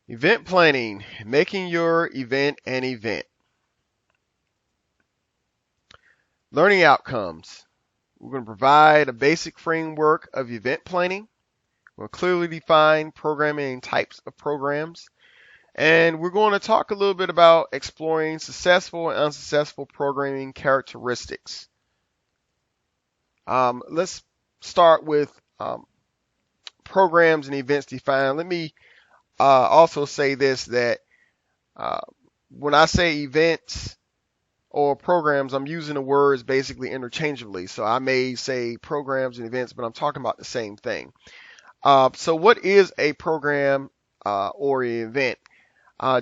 Event planning, making your event an event. Learning outcomes. We're going to provide a basic framework of event planning. We'll clearly define programming and types of programs. And we're going to talk a little bit about exploring successful and unsuccessful programming characteristics. Let's start with programs and events defined. Let me also say this, that uh, when I say events or programs, I'm using the words basically interchangeably. So I may say programs and events, but I'm talking about the same thing. So what is a program or an event?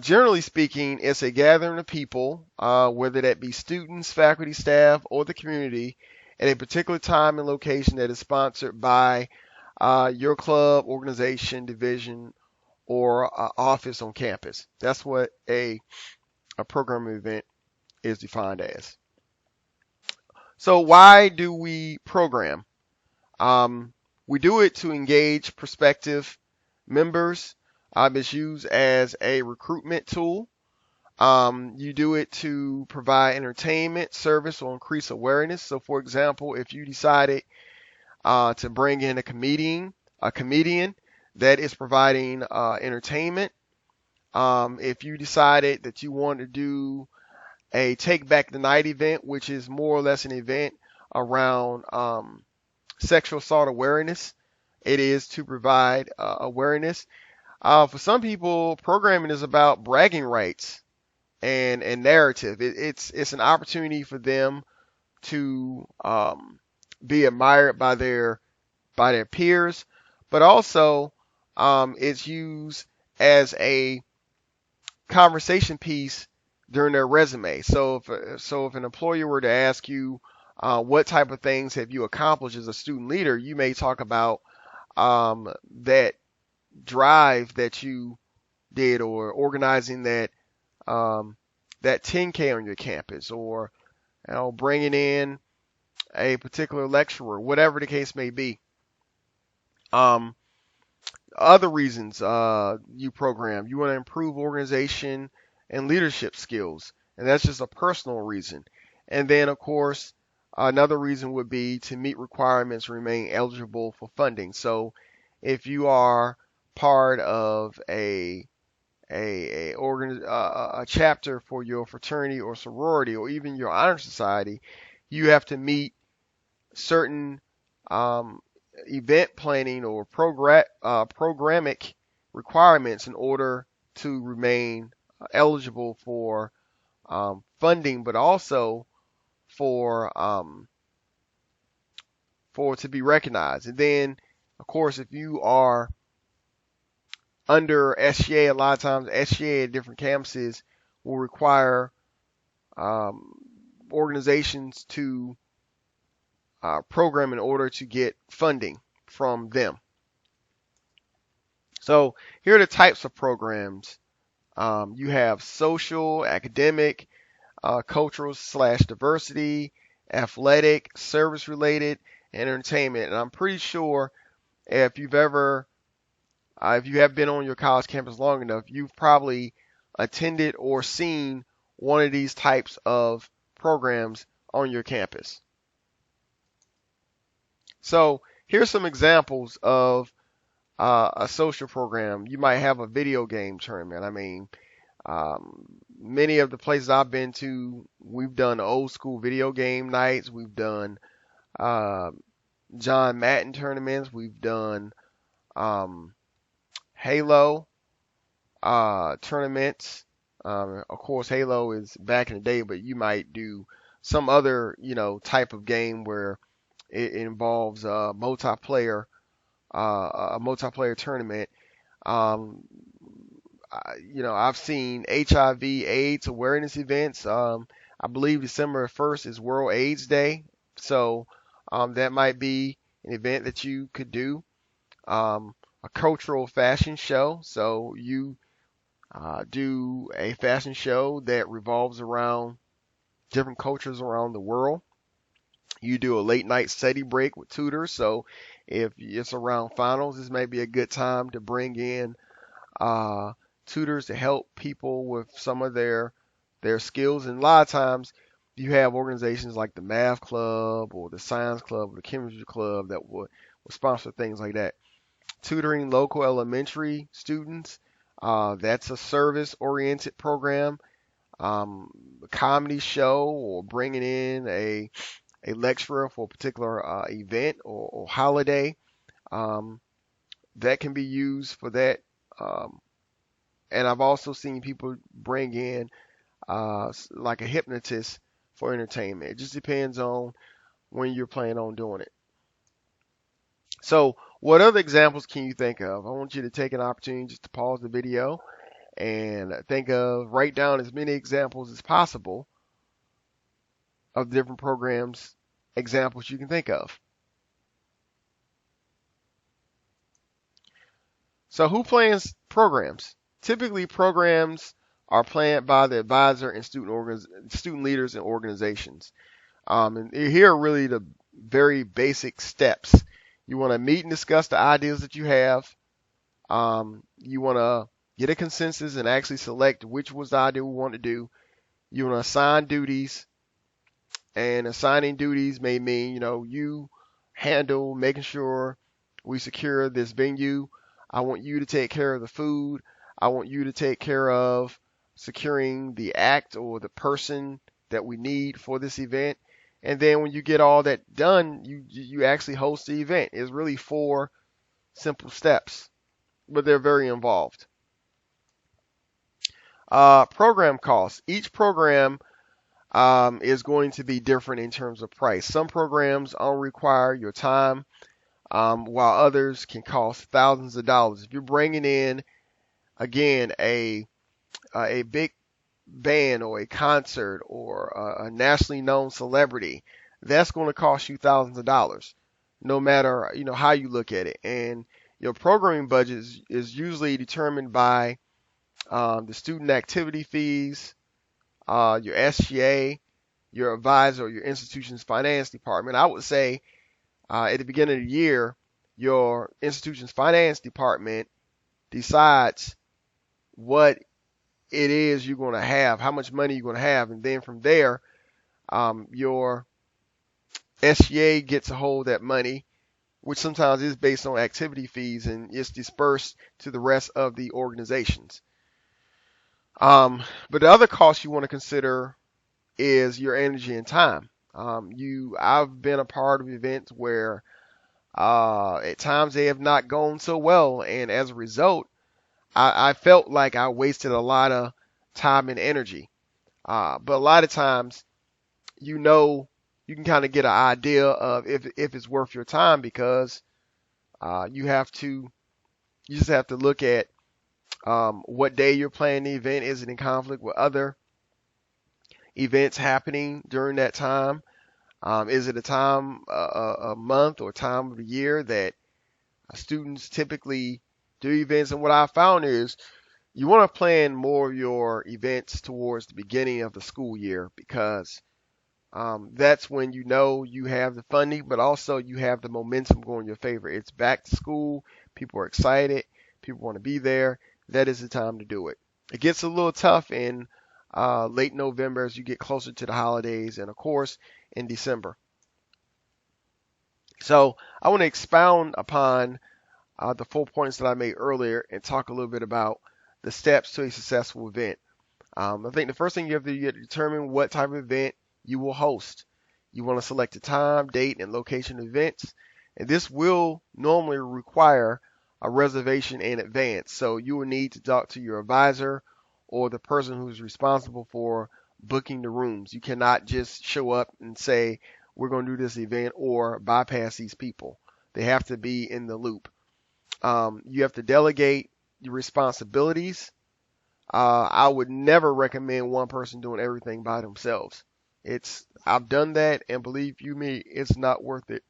Generally speaking, it's a gathering of people, whether that be students, faculty, staff, or the community, at a particular time and location that is sponsored by your club, organization, division, or office on campus. That's what a program event is defined as. So why do we program? Um, we do it to engage prospective members. It's used as a recruitment tool. You do it to provide entertainment, service, or increase awareness. So, for example, if you decided to bring in a comedian that is providing entertainment, if you decided that you want to do a Take Back the Night event, which is more or less an event around sexual assault awareness, it is to provide awareness. For some people, programming is about bragging rights and narrative. It's an opportunity for them to be admired by their peers, but also it's used as a conversation piece during their resume. So if an employer were to ask you what type of things have you accomplished as a student leader, you may talk about that drive that you did, or organizing um, that 10K on your campus, or bringing in a particular lecturer, whatever the case may be. Um, Other reasons you program, you want to improve organization and leadership skills, and that's just a personal reason. And then, of course, another reason would be to meet requirements, remain eligible for funding. So, if you are part of a chapter for your fraternity or sorority, or even your honor society, you have to meet certain um, event planning or programmatic requirements in order to remain eligible for funding, but also for to be recognized. And then, of course, if you are under SGA, a lot of times SGA at different campuses will require um, organizations to program in order to get funding from them. So here are the types of programs. You have social, academic, cultural slash diversity, athletic, service related, and entertainment. And I'm pretty sure if if you have been on your college campus long enough, you've probably attended or seen one of these types of programs on your campus. So here's some examples of a social program. You might have a video game tournament. I mean, many of the places I've been to, we've done old school video game nights. We've done uh, John Madden tournaments. We've done um, Halo tournaments. Of course, Halo is back in the day, but you might do some other, type of game where it involves a multiplayer tournament. Um, I've seen HIV/AIDS awareness events. I believe December 1st is World AIDS Day, so that might be an event that you could do. A cultural fashion show, so you do a fashion show that revolves around different cultures around the world. You do a late night study break with tutors, so if it's around finals, this may be a good time to bring in uh, tutors to help people with some of their skills. And a lot of times you have organizations like the math club or the science club or the chemistry club that would sponsor things like that. Tutoring local elementary students, that's a service oriented program. A comedy show or bringing in a lecturer for a particular event or holiday, um, that can be used for that. Um, and I've also seen people bring in like a hypnotist for entertainment. It just depends on when you're planning on doing it. So, what other examples can you think of? I want you to take an opportunity just to pause the video and write down as many examples as possible of different programs, examples you can think of. So, who plans programs? Typically, programs are planned by the advisor and student leaders and organizations. And here are really the very basic steps. You want to meet and discuss the ideas that you have. You want to get a consensus and actually select which was the idea we want to do. You want to assign duties, and assigning duties may mean, you handle making sure we secure this venue. I want you to take care of the food. I want you to take care of securing the act or the person that we need for this event. And then when you get all that done, you actually host the event. It's really 4 simple steps, but they're very involved. Program costs. Each program is going to be different in terms of price. Some programs only require your time, while others can cost thousands of dollars. If you're bringing in, again, a big band or a concert or a nationally known celebrity, that's going to cost you thousands of dollars, no matter how you look at it. And your programming budget is usually determined by the student activity fees, your SGA, your advisor, or your institution's finance department. I would say at the beginning of the year, your institution's finance department decides what it is you're going to have, how much money you're going to have, and then from there, your SGA gets a hold of that money, which sometimes is based on activity fees, and it's dispersed to the rest of the organizations. But the other cost you want to consider is your energy and time. I've been a part of events where at times they have not gone so well, and as a result, I felt like I wasted a lot of time and energy. But a lot of times, you can kind of get an idea of if it's worth your time, because you just have to look at what day you're planning the event. Is it in conflict with other events happening during that time? Is it a time, a month or time of the year that students typically do events? And what I found is you want to plan more of your events towards the beginning of the school year, because that's when you have the funding, but also you have the momentum going in your favor. It's back to school. People are excited. People want to be there. That is the time to do it. It gets a little tough in late November as you get closer to the holidays, and of course in December. So I want to expound upon the 4 points that I made earlier and talk a little bit about the steps to a successful event. I think the first thing you have to do, you have to determine what type of event you will host. You want to select the time, date, and location of events, and this will normally require a reservation in advance. So you will need to talk to your advisor or the person who's responsible for booking the rooms. You cannot just show up and say, we're going to do this event, or bypass these people. They have to be in the loop. You have to delegate your responsibilities. I would never recommend one person doing everything by themselves. I've done that, and believe you me, it's not worth it.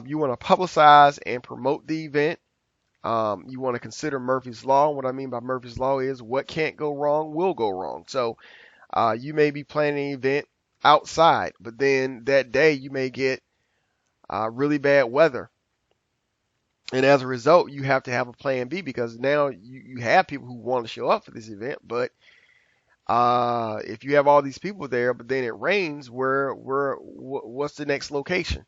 You want to publicize and promote the event. You want to consider Murphy's Law. What I mean by Murphy's Law is what can't go wrong will go wrong. So you may be planning an event outside, but then that day you may get really bad weather. And as a result, you have to have a plan B, because now you have people who want to show up for this event, but if you have all these people there, but then it rains, what's the next location?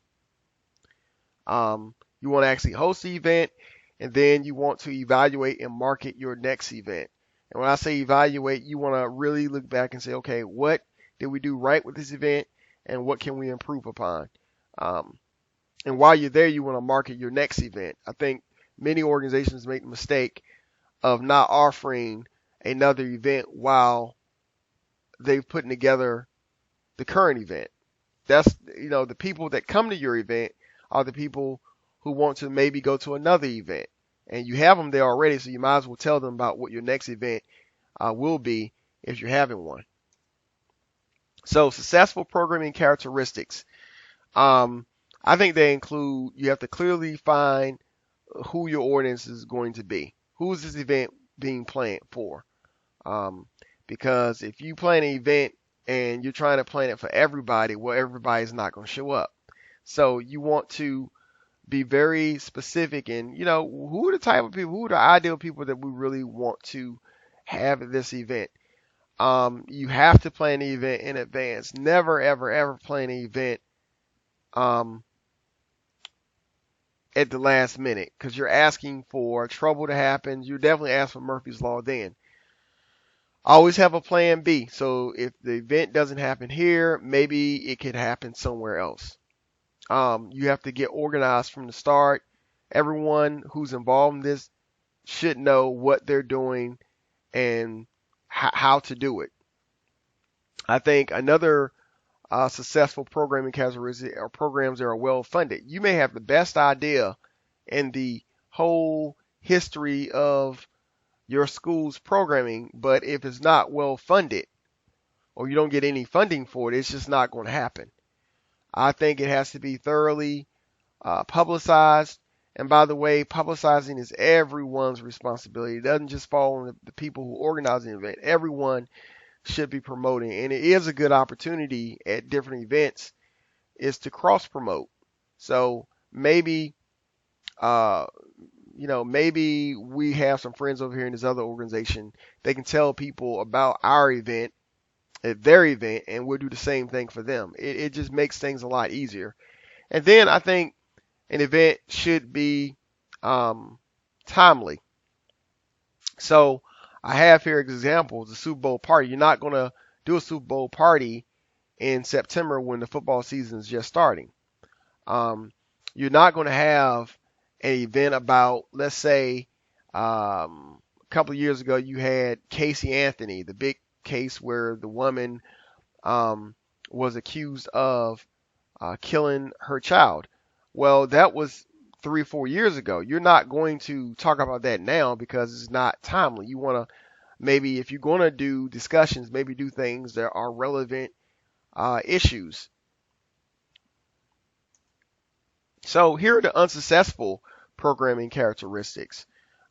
You want to actually host the event, and then you want to evaluate and market your next event. And when I say evaluate, you want to really look back and say, okay, what did we do right with this event, and what can we improve upon? Um, and while you're there, you want to market your next event. I think many organizations make the mistake of not offering another event while they've putting together the current event. That's, the people that come to your event are the people who want to maybe go to another event, and you have them there already, so you might as well tell them about what your next event will be if you're having one. So successful programming characteristics. I think they include, you have to clearly find who your audience is going to be. Who is this event being planned for? Because if you plan an event and you're trying to plan it for everybody, well, everybody's not going to show up. So you want to be very specific, and who are the type of people, who are the ideal people that we really want to have at this event. You have to plan the event in advance. Never, ever, ever plan an event at the last minute, because you're asking for trouble to happen. You definitely ask for Murphy's Law then. Always have a plan B. So if the event doesn't happen here, maybe it could happen somewhere else. You have to get organized from the start. Everyone who's involved in this should know what they're doing and how to do it. I think another successful programming characteristic are programs that are well funded. You may have the best idea in the whole history of your school's programming, but if it's not well funded, or you don't get any funding for it, it's just not going to happen. I think it has to be thoroughly publicized. And by the way, publicizing is everyone's responsibility. It doesn't just fall on the people who organize the event. Everyone should be promoting. And it is a good opportunity at different events is to cross promote. So maybe, maybe we have some friends over here in this other organization. They can tell people about our event at their event, and we'll do the same thing for them. It just makes things a lot easier. And then I think an event should be timely. So I have here examples, the Super Bowl party. You're not going to do a Super Bowl party in September when the football season is just starting. You're not going to have an event about, let's say, a couple of years ago you had Casey Anthony, the big case where the woman was accused of killing her child. Well, that was 3 or 4 years ago. You're not going to talk about that now because it's not timely. You want to maybe, if you're going to do discussions, maybe do things that are relevant issues. So here are the unsuccessful programming characteristics.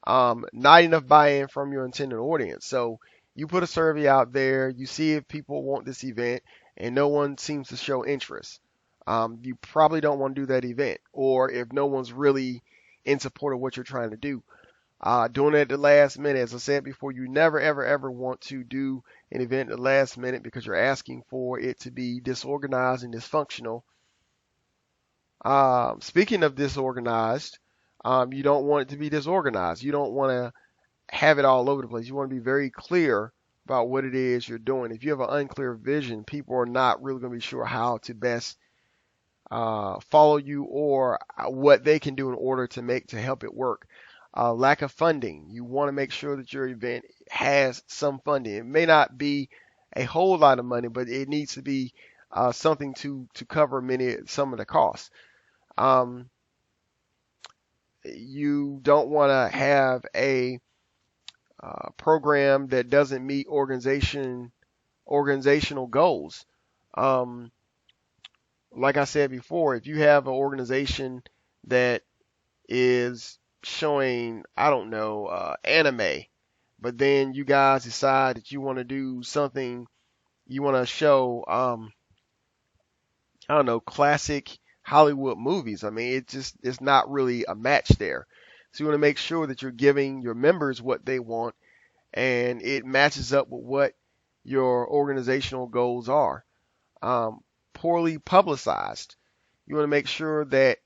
Not enough buy-in from your intended audience. So you put a survey out there, you see if people want this event, and no one seems to show interest. You probably don't want to do that event. Or if no one's really in support of what you're trying to do. Doing it at the last minute, as I said before, you never, ever, ever want to do an event at the last minute because you're asking for it to be disorganized and dysfunctional. Speaking of disorganized, you don't want it to be disorganized. You don't want to have it all over the place. You want to be very clear about what it is you're doing. If you have an unclear vision, people are not really going to be sure how to best follow you or what they can do in order to help it work. Lack of funding. You want to make sure that your event has some funding. It may not be a whole lot of money, but it needs to be something to cover some of the costs. You don't want to have a program that doesn't meet organizational goals. Like I said before, if you have an organization that is showing, I don't know, anime, but then you guys decide that you want to do something, you want to show, I don't know, classic Hollywood movies. I mean, it's not really a match there. So you want to make sure that you're giving your members what they want and it matches up with what your organizational goals are. Poorly publicized. You want to make sure that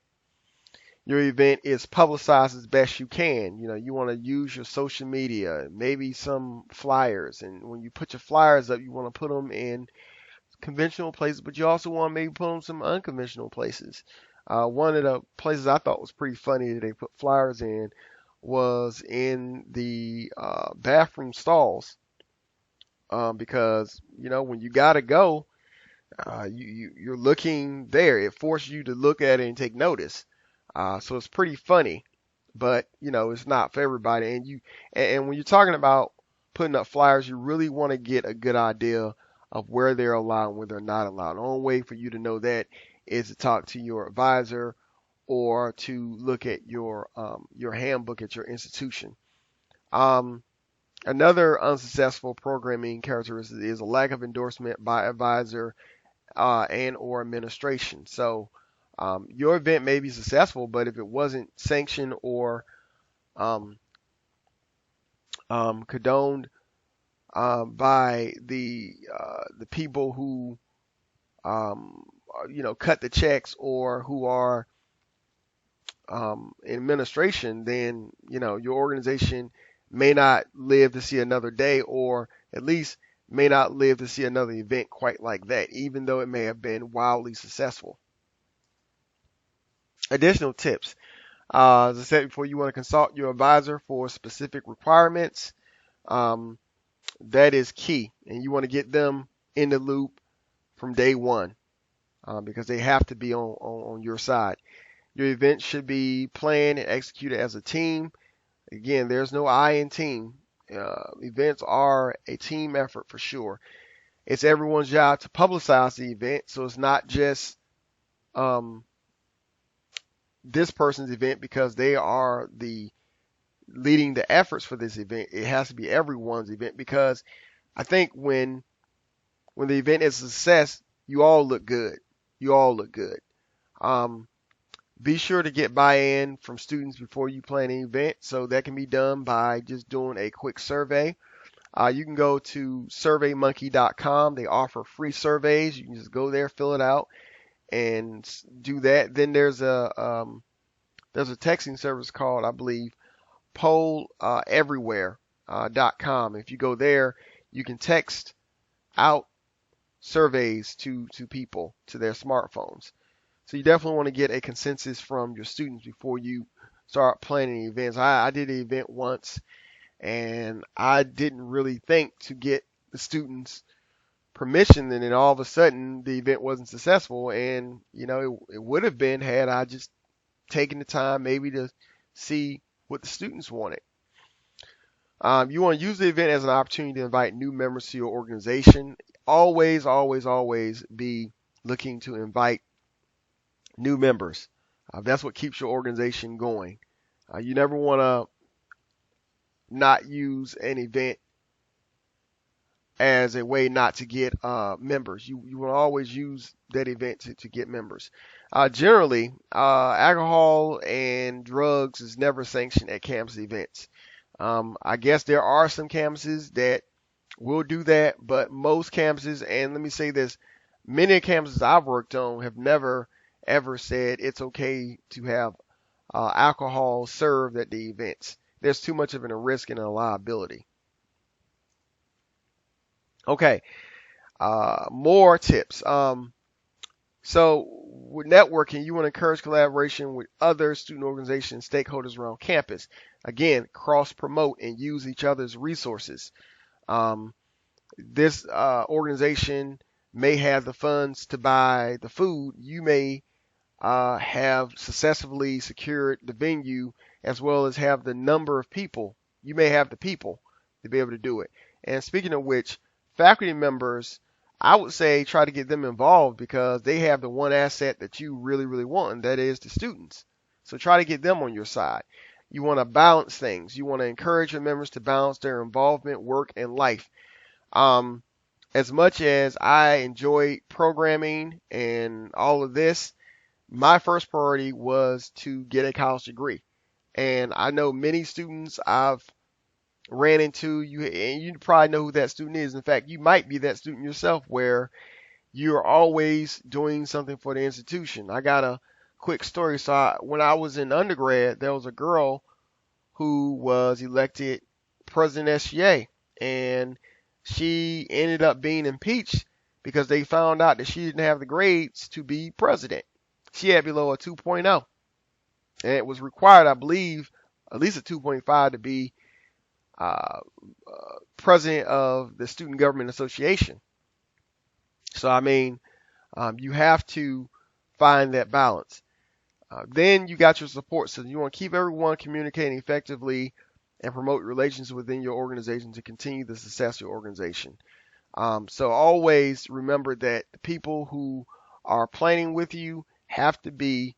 your event is publicized as best you can. You want to use your social media, maybe some flyers. And when you put your flyers up, you want to put them in conventional places, but you also want to maybe put them some unconventional places. One of the places I thought was pretty funny that they put flyers in was in the bathroom stalls, because when you gotta go, you're looking there. It forces you to look at it and take notice. So it's pretty funny, but it's not for everybody. And when you're talking about putting up flyers, you really want to get a good idea of where they're allowed and where they're not allowed. The only way for you to know that is to talk to your advisor or to look at your handbook at your institution. Another unsuccessful programming characteristic is a lack of endorsement by advisor and or administration. So your event may be successful, but if it wasn't sanctioned or condoned by the people who cut the checks or who are in administration, then your organization may not live to see another day, or at least may not live to see another event quite like that, even though it may have been wildly successful. Additional tips. As I said before, you want to consult your advisor for specific requirements. That is key, and you want to get them in the loop from day one, because they have to be on your side. Your event should be planned and executed as a team. Again, there's no I in team. Events are a team effort for sure. It's everyone's job to publicize the event, so it's not just this person's event because they are leading the efforts for this event. It has to be everyone's event, because I think when the event is a success, you all look good. You all look good. Be sure to get buy-in from students before you plan an event. So that can be done by just doing a quick survey. You can go to surveymonkey.com. They offer free surveys. You can just go there, fill it out, and do that. Then there's a texting service called, I believe, polleverywhere.com. If you go there, you can text out surveys to people to their smartphones. So you definitely want to get a consensus from your students before you start planning events. I did an event once, and I didn't really think to get the students' permission, and then all of a sudden the event wasn't successful. And it would have been had I just taken the time maybe to see what the students wanted. You want to use the event as an opportunity to invite new members to your organization. Always, always, always be looking to invite new members. That's what keeps your organization going. You never want to not use an event as a way not to get members. You will always use that event to get members. Generally, alcohol and drugs is never sanctioned at campus events. I guess there are some campuses that will do that, but most campuses, and let me say this, many campuses I've worked on have never ever said it's okay to have alcohol served at the events. There's too much of a risk and a liability. Okay, more tips. So with networking, you want to encourage collaboration with other student organizations, stakeholders around campus. Again, cross-promote and use each other's resources. This organization may have the funds to buy the food. You may have successfully secured the venue as well as have the number of people. You may have the people to be able to do it. And speaking of which, faculty members, I would say try to get them involved because they have the one asset that you really, really want, and that is the students. So try to get them on your side. You want to balance things. You want to encourage your members to balance their involvement, work, and life. As much as I enjoy programming and all of this, my first priority was to get a college degree. And I know many students I've ran into, and you probably know who that student is. In fact, you might be that student yourself where you're always doing something for the institution. I got a quick story. So when I was in undergrad, there was a girl who was elected president SGA, and she ended up being impeached because they found out that she didn't have the grades to be president. She had below a 2.0, and it was required, I believe, at least a 2.5 to be uh, president of the Student Government Association. So, I mean, you have to find that balance. Then you got your support system. You want to keep everyone communicating effectively and promote relations within your organization to continue the success of your organization. So always remember that the people who are planning with you have to be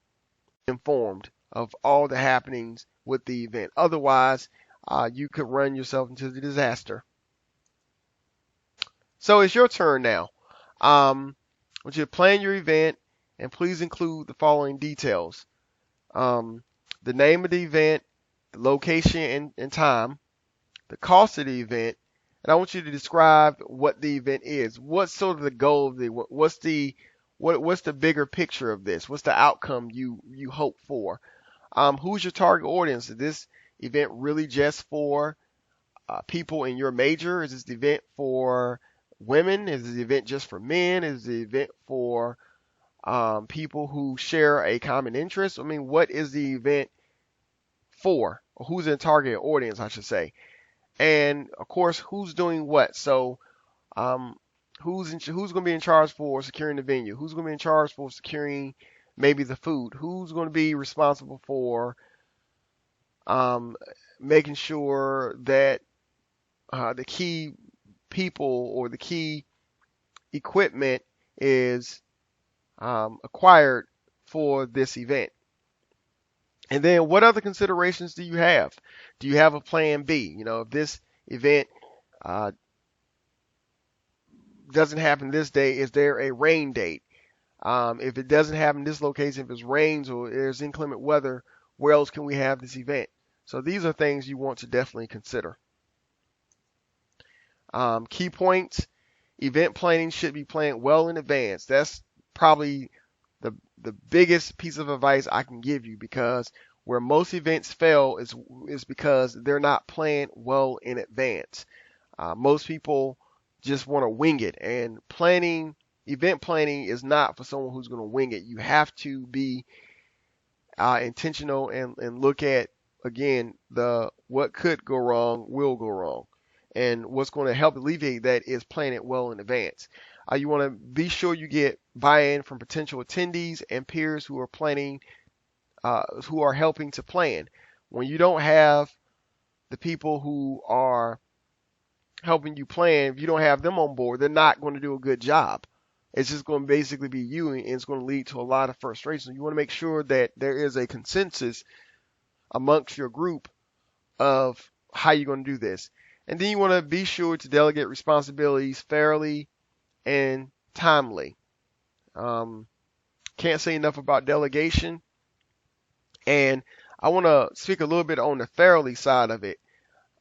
informed of all the happenings with the event. Otherwise, you could run yourself into the disaster. So it's your turn now. I want you to plan your event and please include the following details. The name of the event, the location and time, the cost of the event, and I want you to describe what the event is. What's sort of the goal of what's the bigger picture of this? What's the outcome you hope for? Who's your target audience? Is this event really just for people in your major? Is this the event for women? Is this the event just for men? Is the event for people who share a common interest? I mean, what is the event for? Or who's the target audience, I should say. And of course, who's doing what? So, who's going to be in charge for securing the venue? Who's going to be in charge for securing maybe the food? Who's going to be responsible for making sure that the key people or the key equipment is acquired for this event? And then what other considerations do you have? Do you have a plan B? You know, if this event doesn't happen this day, is there a rain date? If it doesn't happen this location, if it rains or there's inclement weather, where else can we have this event? So these are things you want to definitely consider. Key points: event planning should be planned well in advance. That's probably the biggest piece of advice I can give you, because where most events fail is because they're not planned well in advance. Most people just want to wing it, and event planning is not for someone who's going to wing it. You have to be intentional and look at, again, what could go wrong will go wrong. And what's going to help alleviate that is plan it well in advance. You want to be sure you get buy-in from potential attendees and peers who are planning, who are helping to plan. When you don't have the people who are helping you plan, if you don't have them on board, they're not going to do a good job. It's just going to basically be you, and it's going to lead to a lot of frustration. You want to make sure that there is a consensus amongst your group of how you're going to do this. And then you want to be sure to delegate responsibilities fairly and timely. Can't say enough about delegation. And I want to speak a little bit on the fairly side of it.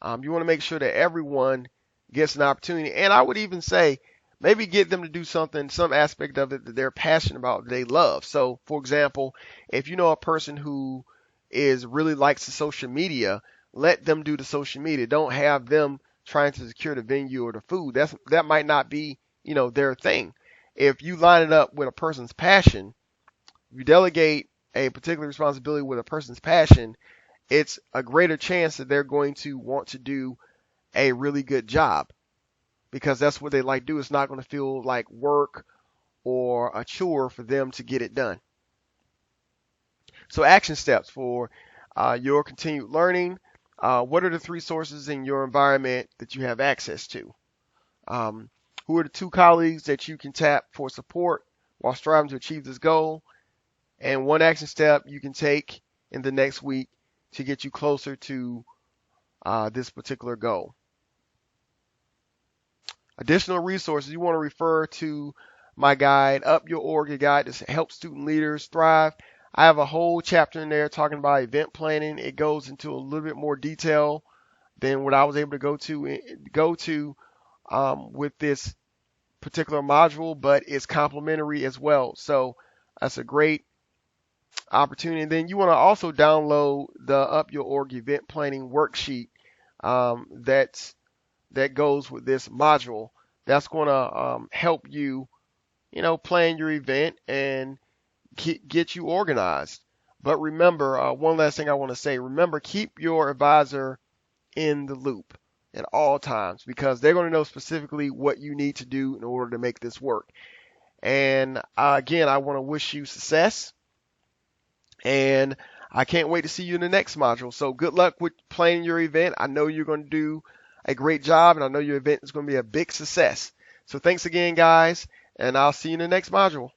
You want to make sure that everyone gets an opportunity. And I would even say maybe get them to do something, some aspect of it that they're passionate about, that they love. So, for example, if you know a person who really likes the social media, let them do the social media. Don't have them trying to secure the venue or the food. That might not be, their thing. If you line it up with a person's passion, you delegate a particular responsibility with a person's passion, it's a greater chance that they're going to want to do a really good job, because that's what they like to do. It's not going to feel like work or a chore for them to get it done. So action steps for your continued learning. What are the 3 sources in your environment that you have access to? Who are the 2 colleagues that you can tap for support while striving to achieve this goal? And 1 action step you can take in the next week to get you closer to this particular goal. Additional resources, you want to refer to my guide, Up Your Org, a guide to help student leaders thrive. I have a whole chapter in there talking about event planning. It goes into a little bit more detail than what I was able to go to with this particular module, but it's complementary as well. So that's a great opportunity. And then you want to also download the Up Your Org event planning worksheet that goes with this module. That's going to help you, plan your event and get you organized. But remember, one last thing I want to say, remember, keep your advisor in the loop at all times because they're going to know specifically what you need to do in order to make this work. And again, I want to wish you success, and I can't wait to see you in the next module. So good luck with planning your event. I know you're going to do a great job, and I know your event is going to be a big success. So thanks again, guys, and I'll see you in the next module.